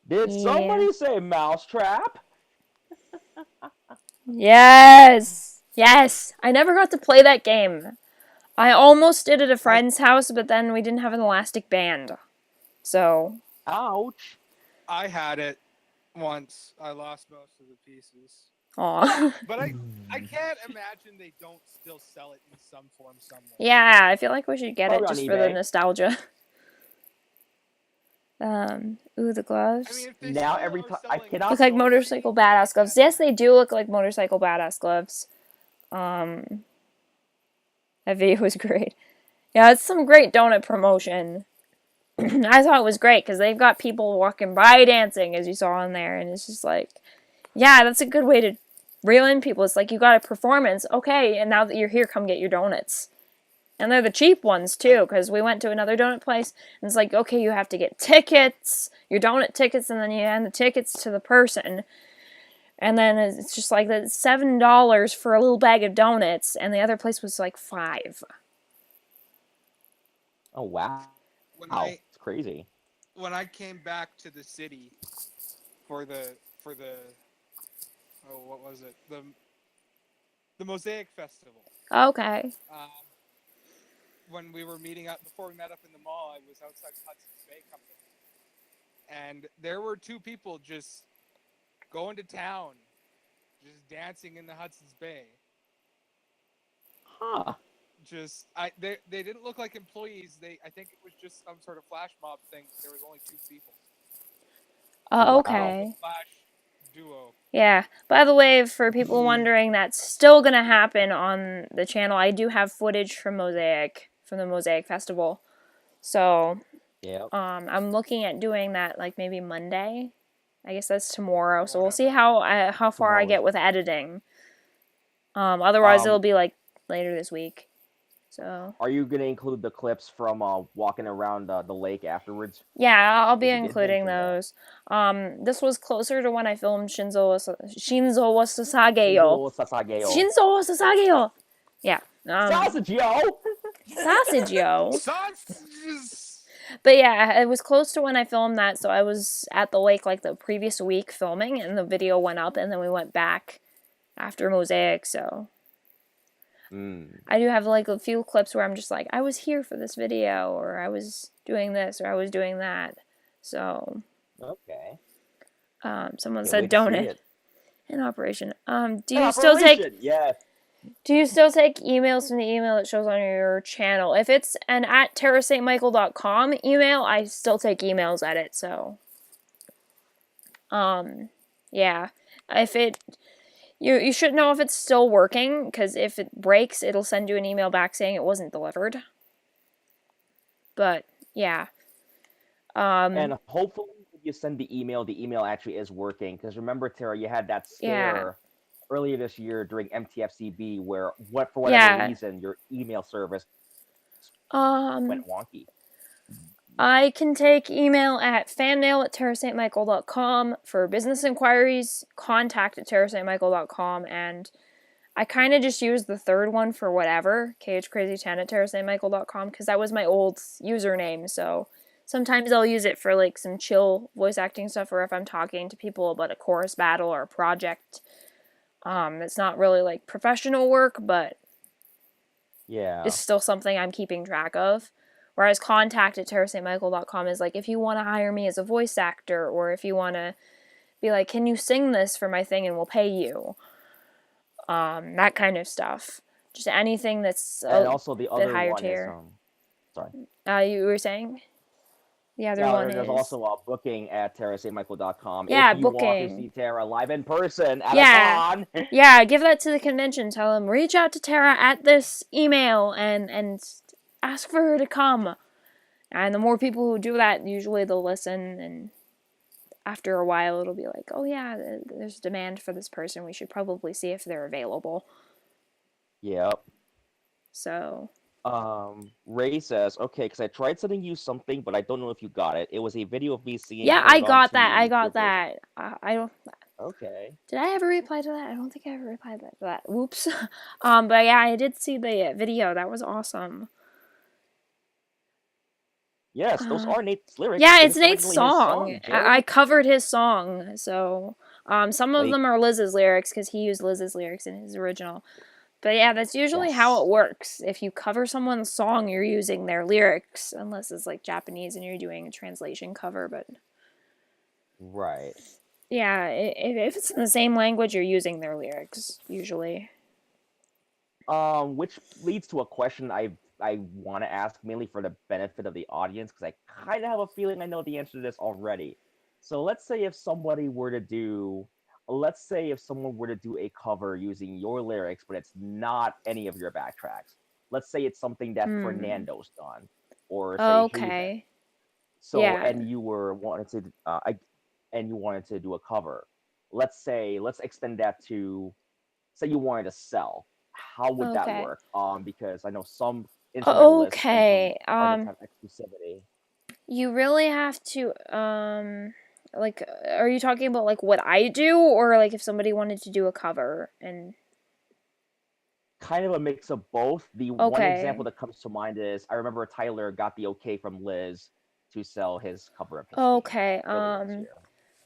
Did Yeah. somebody say mousetrap? Yes! Yes! I never got to play that game. I almost did at a friend's house, but then we didn't have an elastic band. So... Ouch. I had it once. I lost most of the pieces. Aw. But I can't imagine they don't still sell it in some form somewhere. Yeah, I feel like we should get Probably it on just for the eBay. nostalgia. Ooh, the gloves. I mean, if they Now still every are time I selling cannot Look like those, motorcycle badass gloves. Yes, they do look like motorcycle badass gloves. That video was great. Yeah, it's some great donut promotion. I thought it was great because they've got people walking by dancing, as you saw in there, and it's just like, yeah, that's a good way to reel in people. It's like, you got a performance, okay, and now that you're here, come get your donuts. And they're the cheap ones, too, because we went to another donut place, and it's like, okay, you have to get tickets, your donut tickets, and then you hand the tickets to the person. And then it's just like, that's $7 for a little bag of donuts, and the other place was like $5. Oh wow. It's crazy. When I came back to the city for the oh, what was it? The Mosaic Festival. Okay. When we were meeting up, before we met up in the mall, I was outside Hudson's Bay Company. And there were 2 people just going to town, just dancing in the Hudson's Bay. Huh. They didn't look like employees. I think it was just some sort of flash mob thing. There was only 2 people. Okay. Flash duo. Yeah. By the way, for people wondering, that's still gonna happen on the channel. I do have footage from the Mosaic Festival. So, Yep. I'm looking at doing that like maybe Monday. I guess that's tomorrow. So we'll see how far I get with editing. Otherwise it'll be like later this week. So. Are you gonna include the clips from walking around the lake afterwards? Yeah, I'll be including those. This was closer to when I filmed Shinzo wa Sasageyo. Yeah. Sausage-yo! Sausage-yo. Sausages! But yeah, it was close to when I filmed that, so I was at the lake like the previous week filming, and the video went up, and then we went back after Mosaic, so... I do have like a few clips where I'm just like, I was here for this video, or I was doing this, or I was doing that. So. Okay. Someone Can't said wait to see donate it. in operation. Do An you still take operation, yeah. emails from the email that shows on your channel? If it's an at terrastmichael.com email, I still take emails at it, so yeah. If it you should know if it's still working, because if it breaks, it'll send you an email back saying it wasn't delivered. But yeah. And hopefully, when you send the email actually is working. Because remember, Tara, you had that Yeah. scare earlier this year during MTFCB where, for whatever Yeah. reason, your email service went wonky. I can take email at fanmail@terrastmichael.com for business inquiries, contact@terrastmichael.com, and I kind of just use the third one for whatever, khcrazy10@terrastmichael.com, because that was my old username, so sometimes I'll use it for like some chill voice acting stuff, or if I'm talking to people about a chorus battle or a project. It's not really like professional work, but Yeah. it's still something I'm keeping track of. Whereas contact@terrastmichael.com is like if you want to hire me as a voice actor, or if you want to be like, can you sing this for my thing and we'll pay you. That kind of stuff. Just anything that's And also the bit other higher one is tier. sorry. You were saying? The other Yeah, one there's is also a booking at terrastmichael.com yeah, if you want to booking. see Tara live in person at Yeah. a con. Yeah, give that to the convention. Tell them reach out to Tara at this email and ask for her to come. And the more people who do that, usually they'll listen, and after a while it'll be like, oh yeah, there's demand for this person. We should probably see if they're available. Yep. So Ray says, okay, because I tried sending you something, but I don't know if you got it. It was a video of me singing. yeah, I got that. I your got version. that. I don't. Okay. Did I ever reply to that? I don't think I ever replied to that. Whoops. But yeah, I did see the video. That was awesome. Yes, those are Nate's lyrics. Yeah, It it's is Nate's technically his song. Joe. I covered his song, so some of Like, them are Liz's lyrics because he used Liz's lyrics in his original. But yeah, that's usually yes. how it works. If you cover someone's song, you're using their lyrics, unless it's like Japanese and you're doing a translation cover. But right. yeah, if it's in the same language, you're using their lyrics usually. Which leads to a question I want to ask mainly for the benefit of the audience because I kind of have a feeling I know the answer to this already. So let's say if someone were to do a cover using your lyrics, but it's not any of your backtracks. Let's say it's something that Fernando's done, or say Okay. Haven. So Yeah. and you wanted to do a cover. Let's extend that to say you wanted to sell. How would that Okay. work? Because I know some instrumentalists Okay. and some artists have exclusivity. You really have to like, are you talking about like what I do, or like if somebody wanted to do a cover? And kind of a mix of both. The one example that comes to mind is I remember Tyler got the okay from Liz to sell his cover of his okay. theme earlier this year.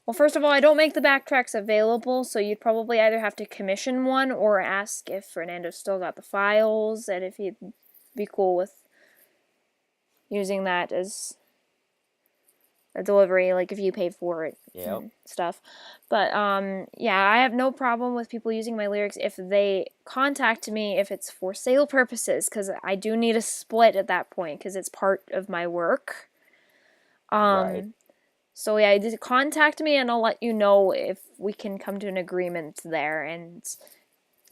Well, first of all, I don't make the backtracks available, so you'd probably either have to commission one or ask if Fernando still got the files and if he'd be cool with using that as a delivery, like if you paid for it and stuff. But yeah, I have no problem with people using my lyrics if they contact me if it's for sale purposes, because I do need a split at that point because it's part of my work. Right. So yeah, just contact me and I'll let you know if we can come to an agreement there. And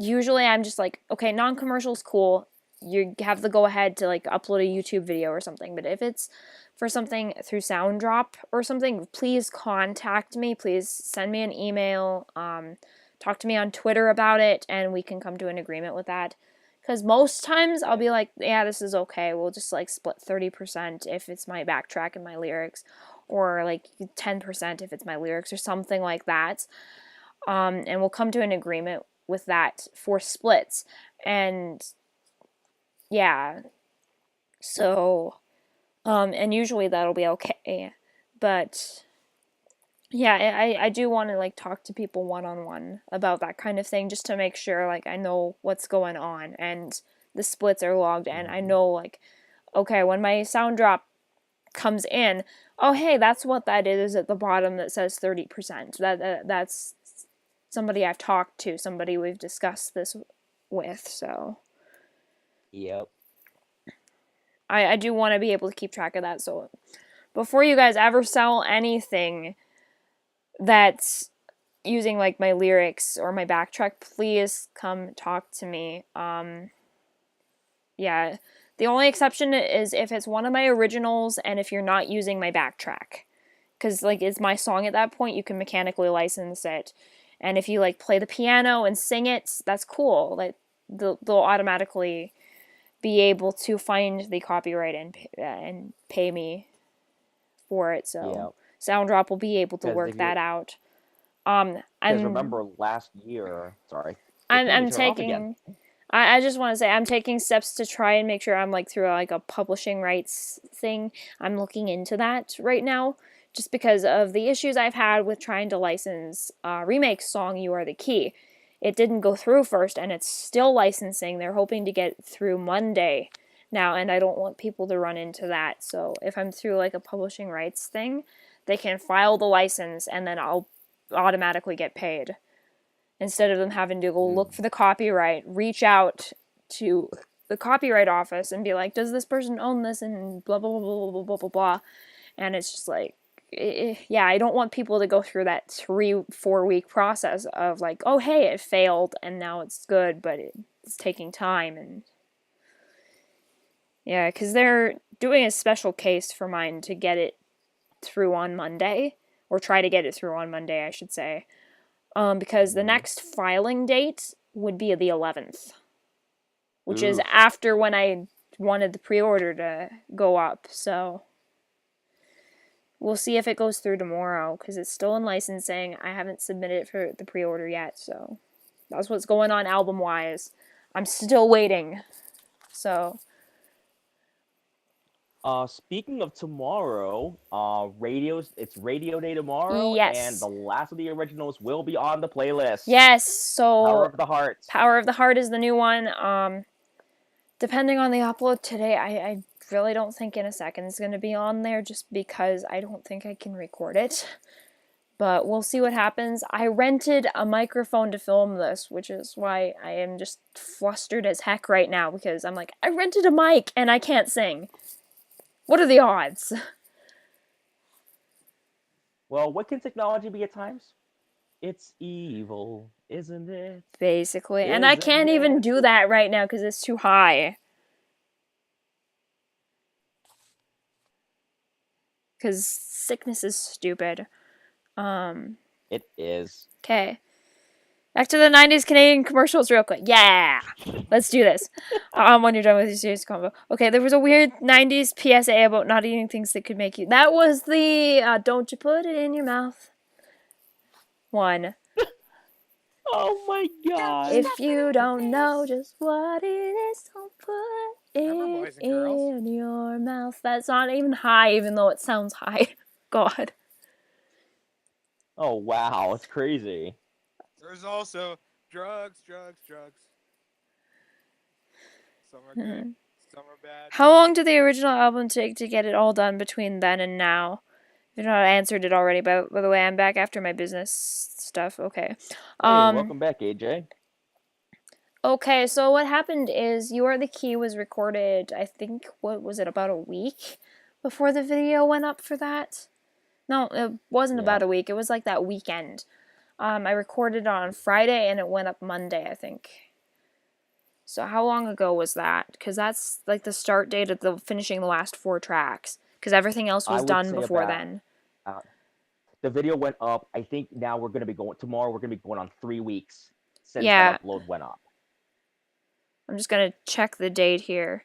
usually I'm just like, okay, non-commercial's cool. You have the go ahead to like upload a YouTube video or something. But if it's for something through Sound Drop or something, please contact me. Please send me an email. Talk to me on Twitter about it, and we can come to an agreement with that. Because most times I'll be like, yeah, this is okay. We'll just like split 30% if it's my backtrack and my lyrics, or like 10% if it's my lyrics or something like that. And we'll come to an agreement with that for splits. And yeah, so and usually that'll be okay. But yeah, I do want to like talk to people one-on-one about that kind of thing, just to make sure like I know what's going on and the splits are logged, and I know like, okay, when my sound drop comes in, oh hey, that's what that is at the bottom that says 30%. That's somebody I've talked to, somebody we've discussed this with, so Yep. I do want to be able to keep track of that. So before you guys ever sell anything that's using like my lyrics or my backtrack, please come talk to me. Yeah, the only exception is if it's one of my originals and if you're not using my backtrack, because like it's my song at that point, you can mechanically license it, and if you like play the piano and sing it, that's cool. Like they'll automatically be able to find the copyright and pay me for it. So Yeah. Sounddrop will be able to 'Cause work if that you're, out. because I'm remember last year, sorry, it I'm completely I'm turned off again. taking. I just want to say I'm taking steps to try and make sure I'm like through like a publishing rights thing. I'm looking into that right now, just because of the issues I've had with trying to license remake song "You Are the Key." It didn't go through first, and it's still licensing. They're hoping to get through Monday now, and I don't want people to run into that. So if I'm through like a publishing rights thing, they can file the license, and then I'll automatically get paid instead of them having to go look for the copyright, reach out to the copyright office and be like, does this person own this, and blah, blah, blah, blah, blah, blah, blah, blah. And it's just like, yeah, I don't want people to go through that 3-4 week process of like, oh, hey, it failed and now it's good, but it's taking time. And yeah, because they're doing a special case for mine to get it through on Monday, or try to get it through on Monday, I should say. Because the next filing date would be the 11th, which is Oof. after when I wanted the pre-order to go up. So we'll see if it goes through tomorrow, because it's still in licensing. I haven't submitted it for the pre-order yet, so that's what's going on album-wise. I'm still waiting. So Speaking of tomorrow, it's radio day tomorrow, and yes. the last of the originals will be on the playlist. Yes, so Power of the Heart. Power of the Heart is the new one. Depending on the upload today, I really don't think in a second it's going to be on there, just because I don't think I can record it. But we'll see what happens. I rented a microphone to film this, which is why I am just flustered as heck right now, because I'm like, I rented a mic and I can't sing. What are the odds? Well, what can technology be at times? It's evil, isn't it? Basically. And I can't even do that right now because it's too high. Because sickness is stupid. It is. Okay. Back to the 90s Canadian commercials real quick. Yeah! Let's do this. When you're done with your serious combo. Okay, there was a weird 90s PSA about not eating things that could make you... That was the don't you put it in your mouth one. Oh my god. If you don't know just what it is, don't put it in your mouth. That's not even high, even though it sounds high. God. Oh wow, it's crazy. There's also drugs. Some are good, some are bad. How long did the original album take to get it all done between then and now? If you've not answered it already, by the way, I'm back after my business stuff. Okay. Hey, welcome back, AJ. Okay, so what happened is You Are the Key was recorded, I think, what was it, about a week before the video went up for that? No, it wasn't about a week. It was like that weekend. I recorded it on Friday and it went up Monday, I think. So how long ago was that? Because that's like the start date of the finishing the last 4 tracks. Because everything else was done before then. The video went up. I think now we're gonna be going tomorrow. We're gonna be going on 3 weeks since the upload went up. I'm just gonna check the date here.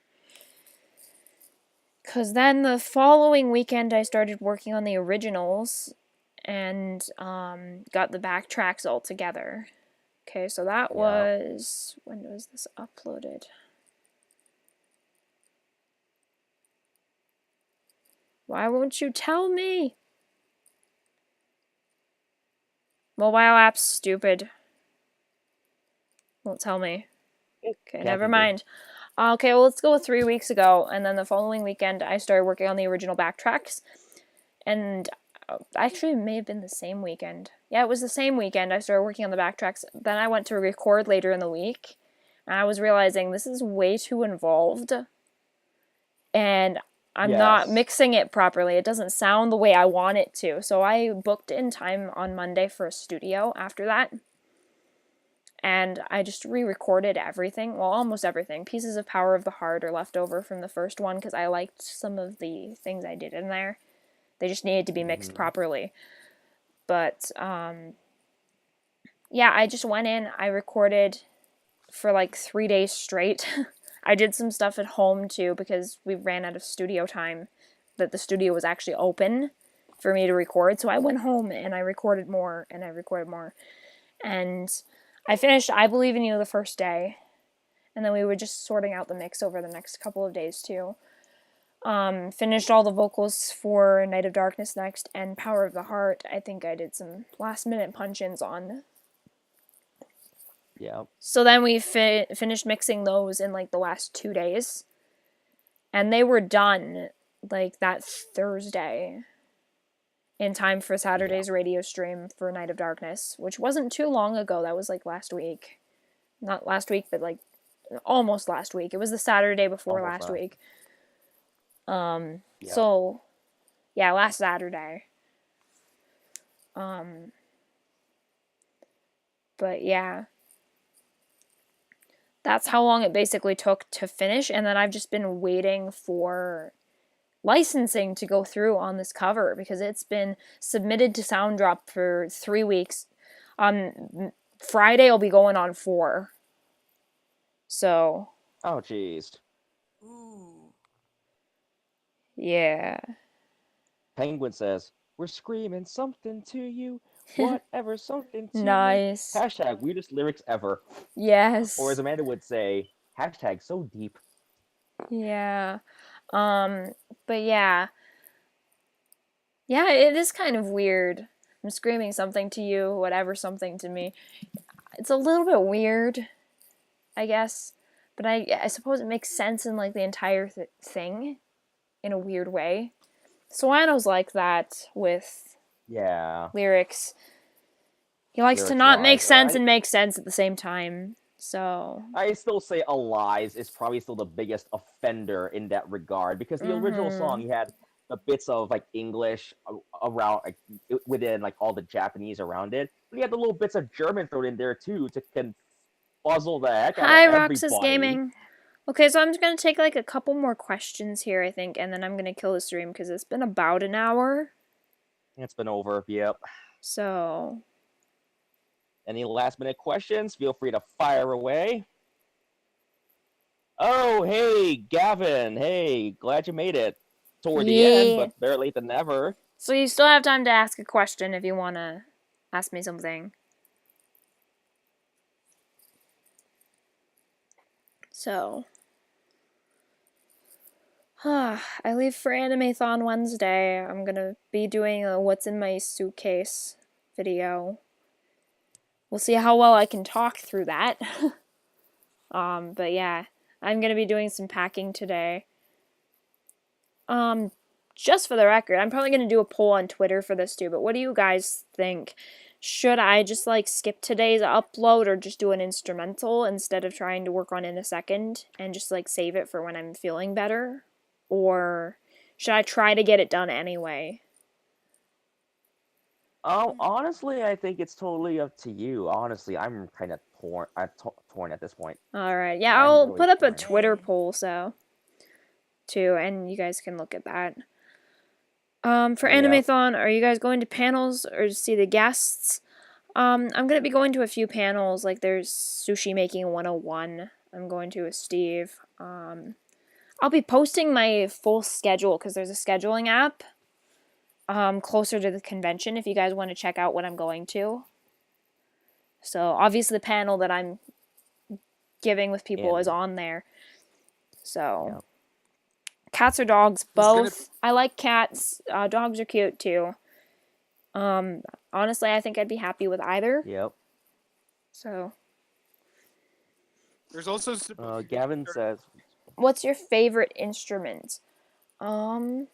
Because then the following weekend I started working on the originals and got the backtracks all together. Okay, so that was... When was this uploaded? Why won't you tell me? Mobile app's stupid. Won't tell me. Okay, never mind. Okay, well, let's go with 3 weeks ago, and then the following weekend I started working on the original backtracks, and actually it may have been the same weekend. Yeah, it was the same weekend I started working on the backtracks. Then I went to record later in the week, and I was realizing this is way too involved, and I'm not Yes. mixing it properly. It doesn't sound the way I want it to. So I booked in time on Monday for a studio after that. And I just re-recorded everything. Well, almost everything. Pieces of Power of the Heart are left over from the first one because I liked some of the things I did in there. They just needed to be mixed properly. But, yeah, I just went in. I recorded for like 3 days straight. I did some stuff at home too because we ran out of studio time. That the studio was actually open for me to record. So I went home and I recorded more and I recorded more. And I finished I Believe in You the first day. And then we were just sorting out the mix over the next couple of days too. Finished all the vocals for Night of Darkness next and Power of the Heart. I think I did some last minute punch-ins on. Yeah. So then we finished mixing those in like the last 2 days. And they were done like that Thursday in time for Saturday's radio stream for Night of Darkness, which wasn't too long ago. That was like last week. Not last week, but like almost last week. It was the Saturday before last week. So yeah, last Saturday. But yeah. That's how long it basically took to finish, and then I've just been waiting for licensing to go through on this cover because it's been submitted to Sounddrop for 3 weeks. Friday will be going on 4. So. Oh, jeez. Ooh. Yeah. Penguin says, "We're screaming something to you, whatever something to Nice. me." Hashtag weirdest lyrics ever. Yes. Or as Amanda would say, hashtag so deep. Yeah. But yeah. Yeah, it is kind of weird. I'm screaming something to you, whatever something to me. It's a little bit weird, I guess. But I suppose it makes sense in like the entire thing in a weird way. Soano's like that with lyrics. He likes to not make sense and make sense at the same time. So I still say Alive is probably still the biggest offender in that regard because the original song, he had the bits of like English around like within like all the Japanese around it, but he had the little bits of German thrown in there too to confuzzle the heck out of everybody. Roxas Gaming. Okay, so I'm just gonna take like a couple more questions here, I think, and then I'm gonna kill the stream because it's been about an hour. It's been over. Yep. So. Any last minute questions? Feel free to fire away. Oh, hey, Gavin. Hey, glad you made it toward the end, but better late than never. So you still have time to ask a question if you want to ask me something. So. I leave for Animethon Wednesday. I'm going to be doing a What's in My Suitcase video. We'll see how well I can talk through that. But yeah, I'm going to be doing some packing today. Just for the record, I'm probably going to do a poll on Twitter for this too, but what do you guys think? Should I just like skip today's upload or just do an instrumental instead of trying to work on it in a second and just like save it for when I'm feeling better? Or should I try to get it done anyway? Honestly, I think it's totally up to you. Honestly, I'm kind of torn. I'm torn at this point. Alright, yeah, I'll put up a Twitter poll, so, too, and you guys can look at that. For Animethon, are you guys going to panels or to see the guests? I'm going to be going to a few panels, like there's Sushi Making 101, I'm going to with Steve. I'll be posting my full schedule, because there's a scheduling app, closer to the convention if you guys want to check out what I'm going to. So, obviously the panel that I'm giving with people is on there. So, cats or dogs, both. I like cats. Dogs are cute too. Honestly, I think I'd be happy with either. Yep. So. There's also Gavin says. What's your favorite instrument? Not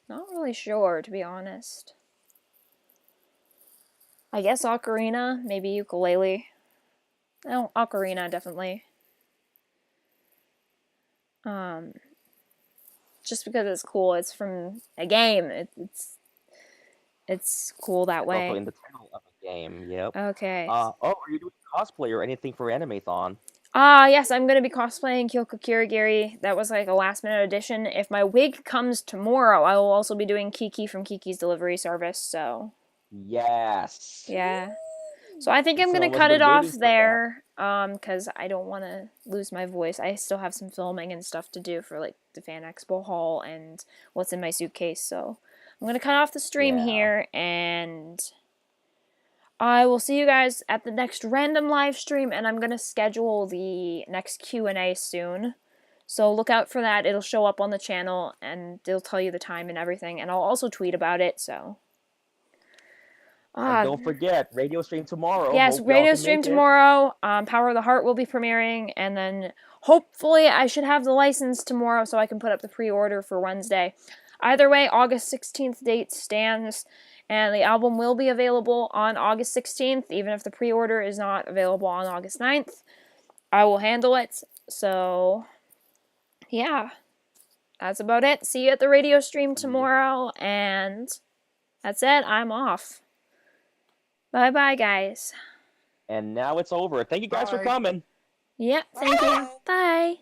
really sure, to be honest. I guess ocarina, maybe ukulele. No, ocarina, definitely. Just because it's cool. It's from a game. It's cool that It's also way. in the title of a game. Yep. Okay. Oh, are you doing cosplay or anything for Animethon? Yes, I'm gonna be cosplaying Kyoko Kirigiri. That was like a last minute addition. If my wig comes tomorrow, I will also be doing Kiki from Kiki's Delivery Service, so Yes. yeah. So I think I'm So gonna I was cut it been off waiting for that. there, because I don't want to lose my voice. I still have some filming and stuff to do for like the Fan Expo haul and what's in my suitcase. So I'm gonna cut off the stream Yeah. here, and I will see you guys at the next random live stream. And I'm gonna schedule the next Q&A soon. So look out for that. It'll show up on the channel, and it'll tell you the time and everything. And I'll also tweet about it. So. And don't forget, radio stream tomorrow. Yes, Hope y'all radio can stream make it. tomorrow. Power of the Heart will be premiering, and then hopefully I should have the license tomorrow so I can put up the pre-order for Wednesday. Either way, August 16th date stands, and the album will be available on August 16th, even if the pre-order is not available on August 9th. I will handle it. So, yeah, that's about it. See you at the radio stream tomorrow, and that's it. I'm off. Bye-bye, guys. And now it's over. Thank you guys for Bye. coming. Yep, thank you. Bye.